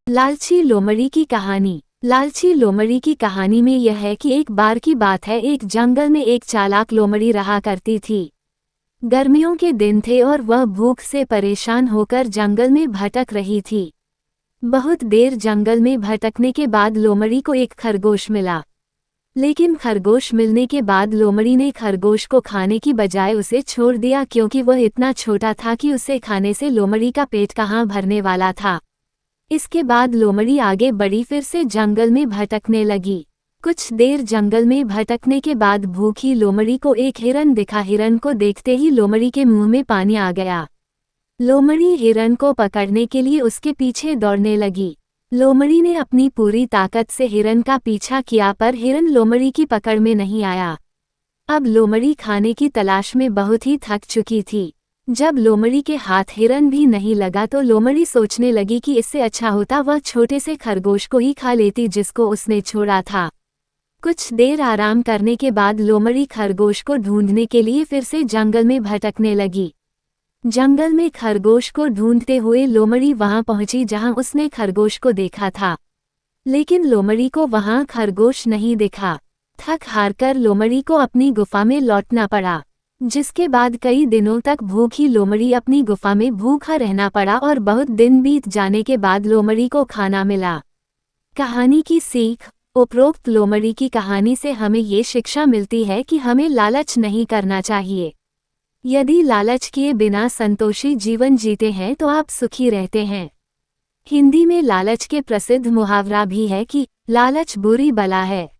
लालची लोमड़ी की कहानी। लालची लोमड़ी की कहानी में यह है कि एक बार की बात है, एक जंगल में एक चालाक लोमड़ी रहा करती थी। गर्मियों के दिन थे और वह भूख से परेशान होकर जंगल में भटक रही थी। बहुत देर जंगल में भटकने के बाद लोमड़ी को एक खरगोश मिला। लेकिन खरगोश मिलने के बाद लोमड़ी ने खरगोश को खाने की बजाय उसे छोड़ दिया, क्योंकि वह इतना छोटा था कि उसे खाने से लोमड़ी का पेट कहाँ भरने वाला था। इसके बाद लोमड़ी आगे बढ़ी, फिर से जंगल में भटकने लगी। कुछ देर जंगल में भटकने के बाद भूखी लोमड़ी को एक हिरन दिखा। हिरन को देखते ही लोमड़ी के मुंह में पानी आ गया। लोमड़ी हिरन को पकड़ने के लिए उसके पीछे दौड़ने लगी। लोमड़ी ने अपनी पूरी ताकत से हिरन का पीछा किया, पर हिरन लोमड़ी की पकड़ में नहीं आया। अब लोमड़ी खाने की तलाश में बहुत ही थक चुकी थी। जब लोमड़ी के हाथ हिरन भी नहीं लगा तो लोमड़ी सोचने लगी कि इससे अच्छा होता वह छोटे से खरगोश को ही खा लेती जिसको उसने छोड़ा था। कुछ देर आराम करने के बाद लोमड़ी खरगोश को ढूंढने के लिए फिर से जंगल में भटकने लगी। जंगल में खरगोश को ढूंढते हुए लोमड़ी वहां पहुंची जहां उसने खरगोश को देखा था। लेकिन लोमड़ी को वहां खरगोश नहीं दिखा। थक हारकर लोमड़ी को अपनी गुफा में लौटना पड़ा, जिसके बाद कई दिनों तक भूखी लोमड़ी अपनी गुफा में भूखा रहना पड़ा और बहुत दिन बीत जाने के बाद लोमड़ी को खाना मिला। कहानी की सीख। उपरोक्त लोमड़ी की कहानी से हमें ये शिक्षा मिलती है कि हमें लालच नहीं करना चाहिए। यदि लालच किए बिना संतोषी जीवन जीते हैं तो आप सुखी रहते हैं। हिंदी में लालच के प्रसिद्ध मुहावरा भी है कि लालच बुरी बला है।